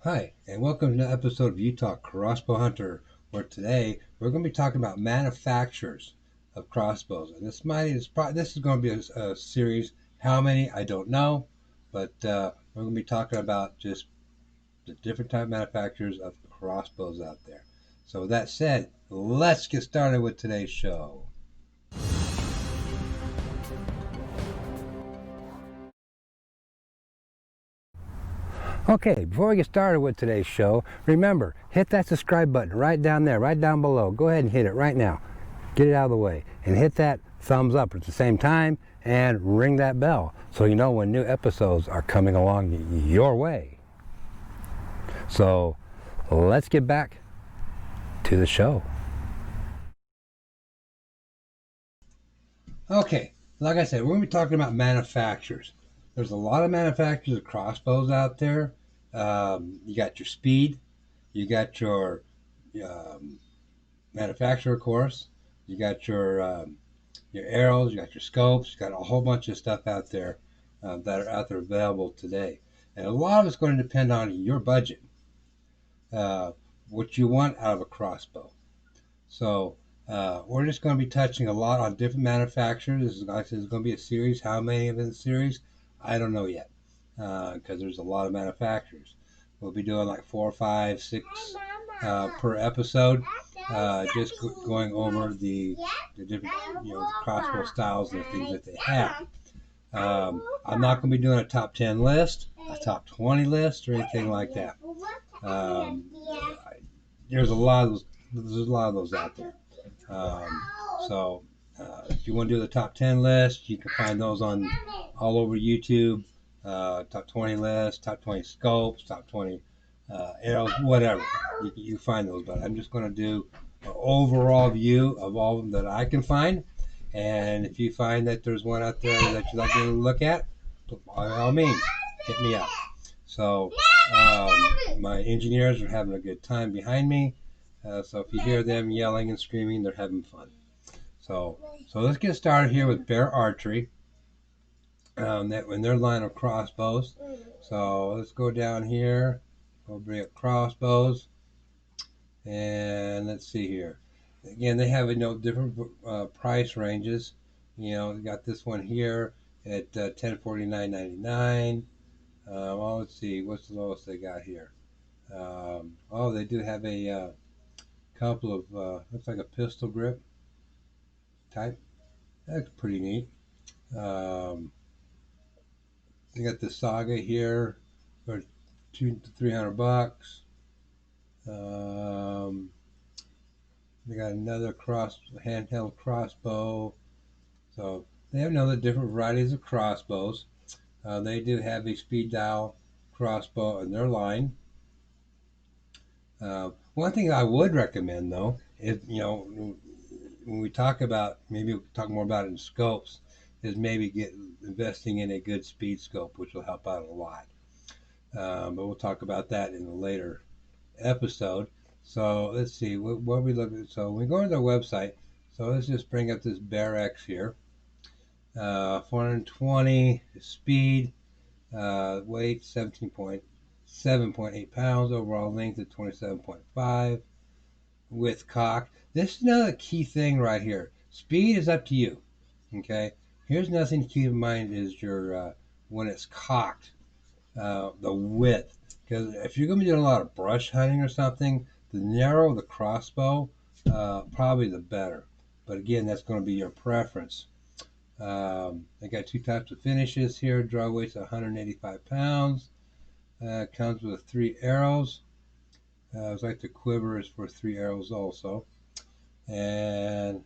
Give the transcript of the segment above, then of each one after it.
Hi, and welcome to an episode of Utah Crossbow Hunter, where today we're going to be talking about manufacturers of crossbows. And this is going to be a series. How many? I don't know, but we're going to be talking about just the different type manufacturers of crossbows out there. So with that said, let's get started with today's show. Okay, before we get started with today's show, remember, hit that subscribe button right down there, right down below. Go ahead and hit it right now. Get it out of the way. And hit that thumbs up at the same time and ring that bell so you know when new episodes are coming along your way. So let's get back to the show. Okay, like I said, we're going to be talking about manufacturers. There's a lot of manufacturers of crossbows out there. You got your Speed, you got your um, manufacturer, of course. You got your arrows, you got your scopes, you got a whole bunch of stuff out there that are out there available today. And a lot of it's going to depend on your budget, uh, what you want out of a crossbow. So we're just going to be touching a lot on different manufacturers. This is going to be a series. How many of the series? I don't know yet because there's a lot of manufacturers. We'll be doing like 4, 5, 6 per episode, just going over the different crossbow styles and the things that they have. I'm not going to be doing a top 10 list, a top 20 list, or anything like that. Um, there's a lot of those. There's a lot of those out there. So if you want to do the top 10 list, you can find those on all over YouTube. Top 20 list, top 20 scopes, top 20 arrows, whatever. You find those, but I'm just going to do an overall view of all of them that I can find. And if you find that there's one out there that you'd like to look at, by all means, hit me up. So my engineers are having a good time behind me. So if you hear them yelling and screaming, they're having fun. So let's get started here with Bear Archery. When their line of crossbows. So let's go down here. We'll bring up crossbows, and let's see here. Again, they have different price ranges. We got this one here at $1049.99. Well, let's see, what's the lowest they got here? Oh, they do have a couple of looks like a pistol grip type. That's pretty neat. Um, they got the Saga here for $200 to $300. They got another handheld crossbow. So they have another different varieties of crossbows. They do have a speed dial crossbow in their line. One thing I would recommend though is when we talk about, maybe we'll talk more about it in scopes, is maybe investing in a good speed scope, which will help out a lot. But we'll talk about that in a later episode. So let's see what we look at. So we go to their website. So let's just bring up this Bear X here. 420 speed, weight 7.8 pounds, overall length of 27.5, with cock. This is another key thing right here. Speed is up to you. Okay. Here's nothing to keep in mind is your when it's cocked, the width. Because if you're going to be doing a lot of brush hunting or something, the narrower the crossbow, probably the better. But again, that's going to be your preference. I got two types of finishes here. Draw weight's 185 pounds. Comes with 3 arrows. It's like the quiver is for 3 arrows also. And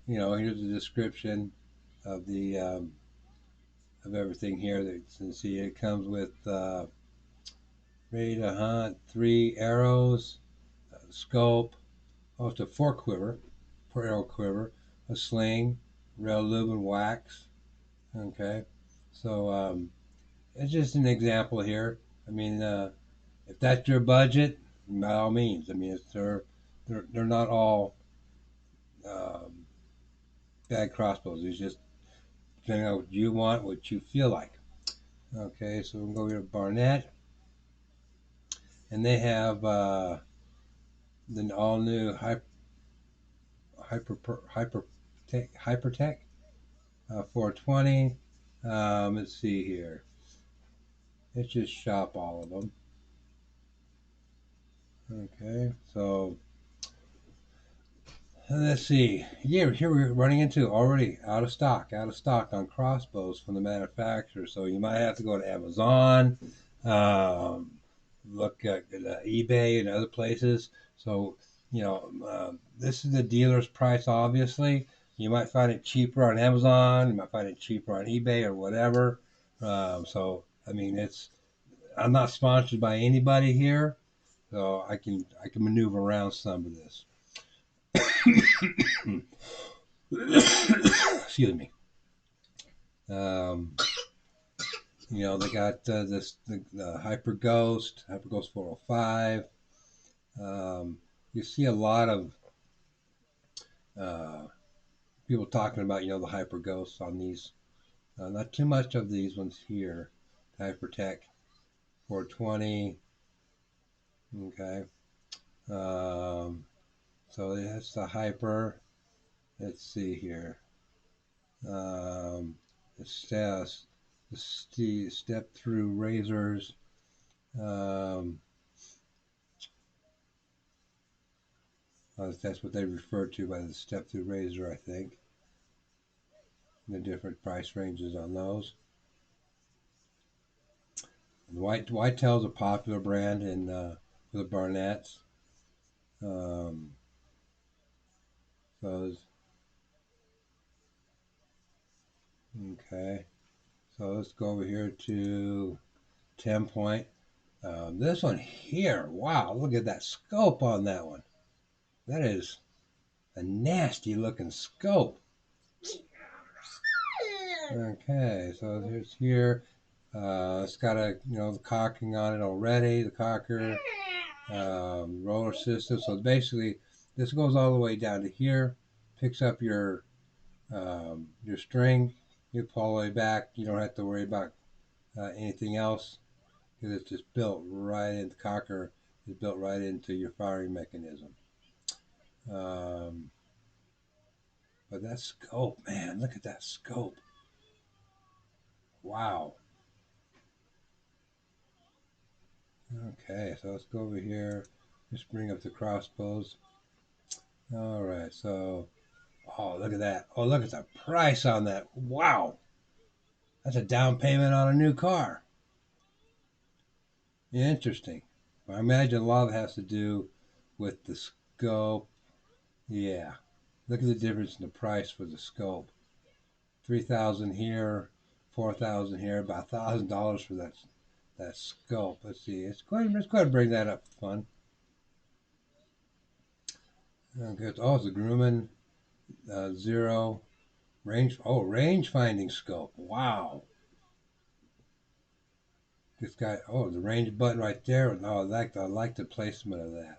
here's a description of the of everything here. That you can see it comes with ready to hunt, 3 arrows, scope, it's a 4 arrow quiver, a sling, rail lube and wax. Okay, so it's just an example here. I mean, if that's your budget, by all means. I mean, they're not all um, bad crossbows. It's just depending on what you want, what you feel like. Okay, so we'll go here to Barnett. and they have the all new Hypertech 420. Let's see here. Let's just shop all of them. Okay, so let's see. Yeah, here we're running into already out of stock on crossbows from the manufacturer. So you might have to go to Amazon, um, look at eBay and other places. So this is the dealer's price. Obviously, you might find it cheaper on Amazon. You might find it cheaper on eBay or whatever. So I mean, I'm not sponsored by anybody here, so I can maneuver around some of this. Excuse me. Um, they got the Hyper Ghost 405. You see a lot of uh, people talking about the Hyper Ghosts on these. Not too much of these ones here. Hypertech 420. Okay. So that's the Hyper. Let's see here. The step through razors. Um, that's what they refer to by the step through razor, I think. The different price ranges on those. Whitetail's a popular brand in for the Barnetts. Um, so okay. So let's go over here to 10 point. This one here, wow, look at that scope on that one. That is a nasty looking scope. Okay, so here's here. It's got the cocking on it already, the cocker, roller system. So basically, this goes all the way down to here, picks up your string, you pull all the way back. You don't have to worry about anything else because it's just built right in. The cocker is built right into your firing mechanism. Um, but that scope, man, look at that scope. Wow. Okay, so let's go over here. Just bring up the crossbows. All right, so, oh, look at that. Oh, look at the price on that. Wow. That's a down payment on a new car. Interesting. I imagine a lot of it has to do with the scope. Yeah. Look at the difference in the price for the scope. 3,000 here, 4,000 here, about $1,000 for that scope. Let's see. Let's go ahead and bring that up for fun. Okay. Oh, it's a Grumman Zero range finding scope. Wow. This guy. Oh, the range button right there. No, I like the placement of that.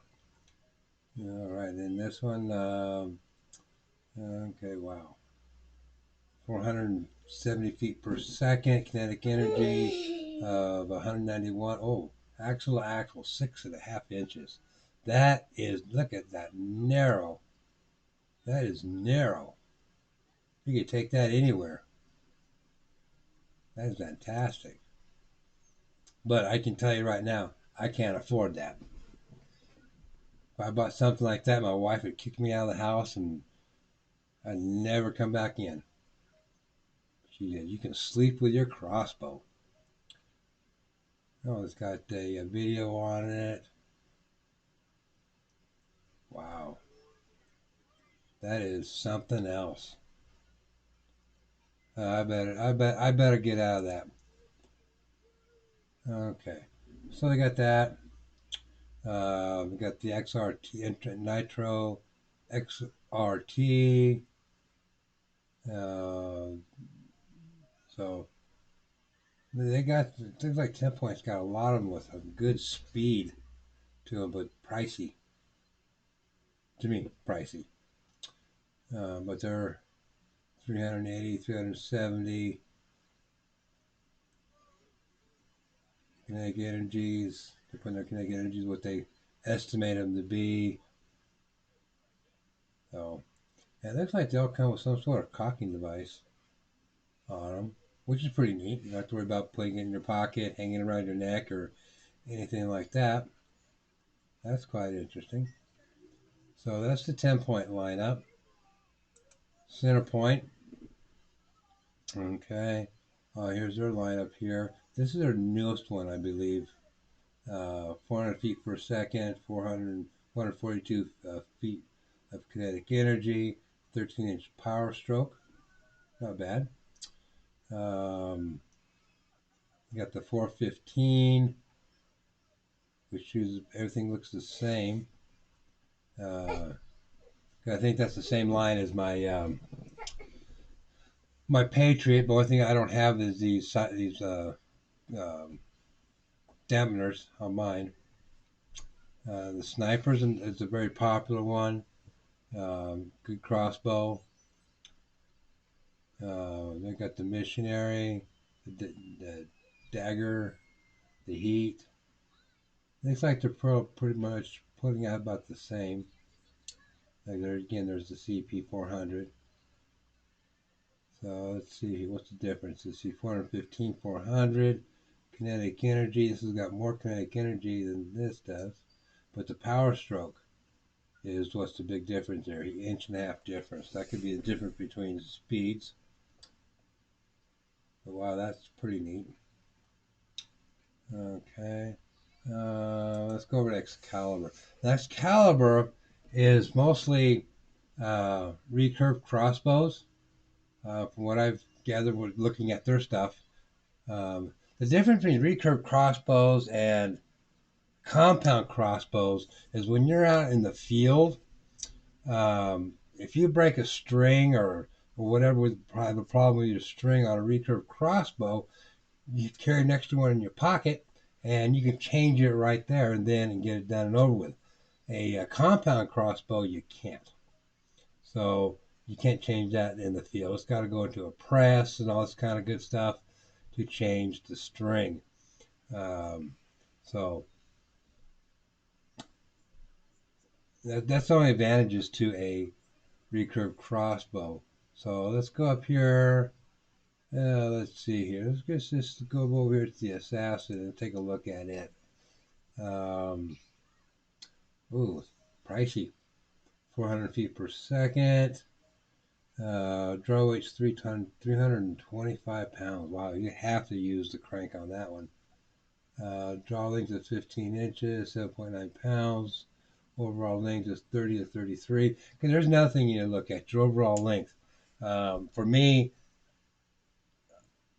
All right, and this one. Okay, wow. 470 feet per second, kinetic energy of 191. Oh, axle to axle, 6.5 inches. That is, look at that narrow. That is narrow. You can take that anywhere. That is fantastic. But I can tell you right now, I can't afford that. If I bought something like that, my wife would kick me out of the house and I'd never come back in. She said, "You can sleep with your crossbow." Oh, it's got a video on it. Wow. That is something else. I better get out of that. Okay. So they got that. We got the XRT Nitro XRT. Uh, so they got things like 10 points. Got a lot of them with a good speed to them, but pricey. To me, pricey. But they're 380, 370. Kinetic energies. They're putting their kinetic energies what they estimate them to be. So it looks like they all come with some sort of cocking device on them, which is pretty neat. You don't have to worry about putting it in your pocket, hanging around your neck, or anything like that. That's quite interesting. So that's the 10-point lineup. Center point. Okay. Here's their lineup here. This is their newest one, I believe. 400 feet per second, 442 feet of kinetic energy, 13-inch power stroke. Not bad. You got the 415, which is everything looks the same. I think that's the same line as my Patriot. The only thing I don't have is these um, dampeners on mine. The snipers is a very popular one. Good crossbow. They got the missionary, the dagger, the heat. Looks like they're pretty much putting out about the same. Like there's the CP400. So let's see, what's the difference? Let's see, 415, 400. Kinetic energy, this has got more kinetic energy than this does. But the power stroke is what's the big difference there, 1.5 inch difference. That could be the difference between speeds. But wow, that's pretty neat. Okay. Let's go over to Excalibur. The Excalibur is mostly recurve crossbows. From what I've gathered with looking at their stuff, the difference between recurve crossbows and compound crossbows is when you're out in the field, if you break a string or whatever with have a problem with your string on a recurve crossbow, you carry an extra one in your pocket and you can change it right there and then and get it done and over with. A compound crossbow, you can't. So you can't change that in the field. It's got to go into a press and all this kind of good stuff to change the string. So that's the only advantages to a recurve crossbow. So let's go up here. Let's see here. Let's just go over here to the assassin and take a look at it. Ooh, pricey. 400 feet per second. Draw weight's 325 pounds. Wow, you have to use the crank on that one. Draw length is 15 inches, 7.9 pounds. Overall length is 30 to 33. Because there's another thing you need to look at, your overall length. For me,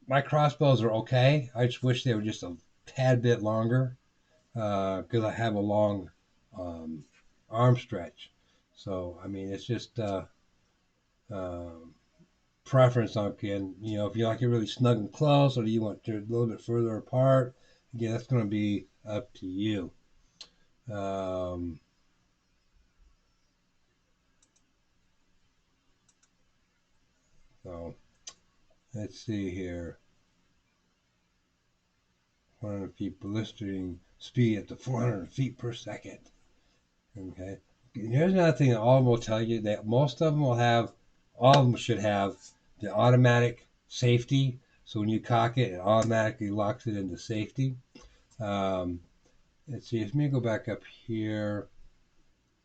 my crossbows are okay. I just wish they were just a tad bit longer because I have a long arm stretch. So, I mean, it's just preference on again. You know, if you like it really snug and close, or do you want to a little bit further apart? Again, that's going to be up to you. So let's see here. 400 feet blistering speed at the 400 feet per second. Okay. Here's another thing that all of them will tell you that most of them will have, all of them should have the automatic safety. So when you cock it, it automatically locks it into safety. Let's see. Let me go back up here.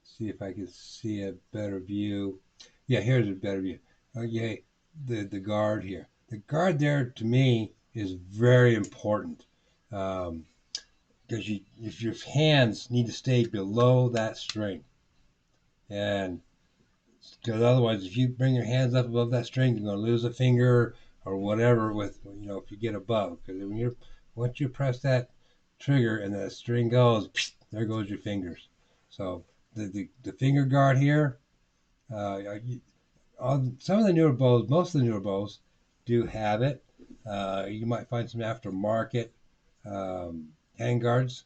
See if I can see a better view. Yeah, here's a better view. Okay, the guard here. The guard there to me is very important because if your hands need to stay below that string, and because otherwise, if you bring your hands up above that string, you're going to lose a finger or whatever. With if you get above, because once you press that trigger and the string goes, there goes your fingers. So the finger guard here, some of the newer bows, most of the newer bows do have it. You might find some aftermarket hand guards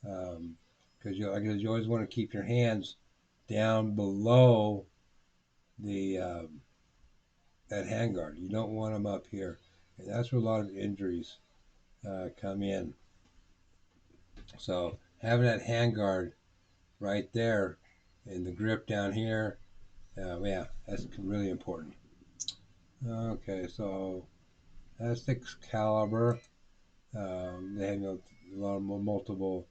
because you always want to keep your hands down below the that handguard. You don't want them up here, and that's where a lot of injuries come in. So having that handguard right there and the grip down here, yeah, that's really important. Okay, so that's the caliber. They have a lot of multiple.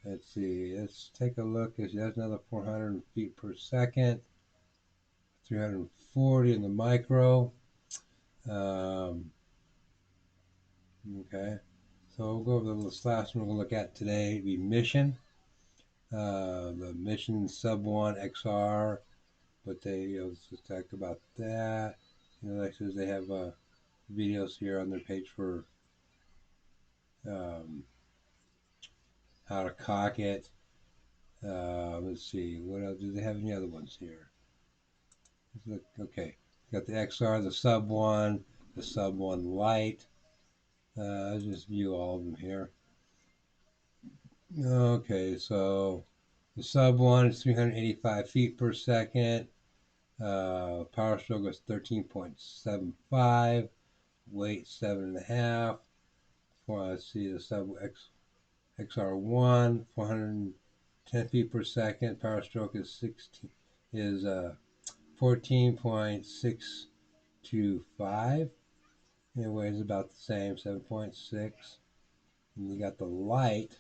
Let's see. Let's take a look. That's another 400 feet per second. 340 in the micro. Um, okay. So we'll go over this last one we'll look at today. The Mission. The Mission Sub 1 XR. But let's just talk about that. Like I said, they have videos here on their page for um, how to cock it. Let's see, what else? Do they have any other ones here? Okay, got the XR, the Sub 1, the Sub 1 Lite. I'll just view all of them here. Okay, so the Sub 1 is 385 feet per second. Power stroke is 13.75. Weight 7.5. Let's see, the Sub XR1, 410 feet per second. Power stroke is 14.625. It weighs about the same, 7.6. And you got the Lite,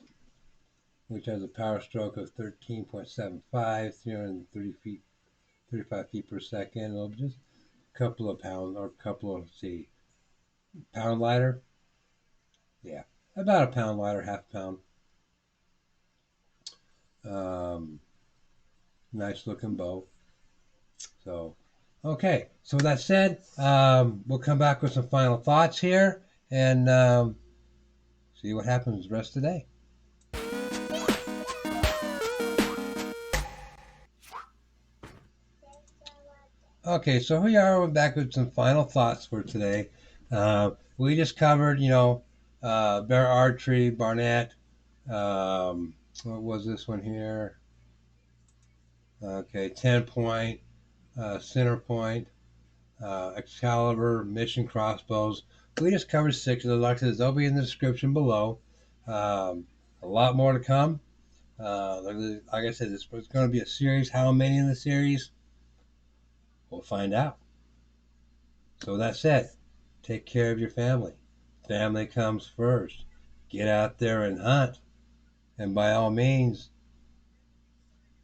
which has a power stroke of 13.75, 330 feet, 35 feet per second. It'll just a couple of pounds, or a couple of, let's see, pound lighter. Yeah, about a pound lighter, half pound. Nice looking bow. So, okay. So with that said, we'll come back with some final thoughts here and see what happens the rest of the day. Okay, so here we are. We're back with some final thoughts for today. We just covered, Bear Archery, Barnett. What was this one here? Okay, 10 point, center point, Excalibur, Mission crossbows. We just covered 6 of those. Like I said, they'll be in the description below. A lot more to come. Like I said, it's going to be a series. How many in the series? We'll find out. So that said, take care of your family. Family comes first. Get out there and hunt. And by all means,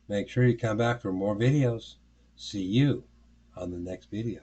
make sure you come back for more videos. See you on the next video.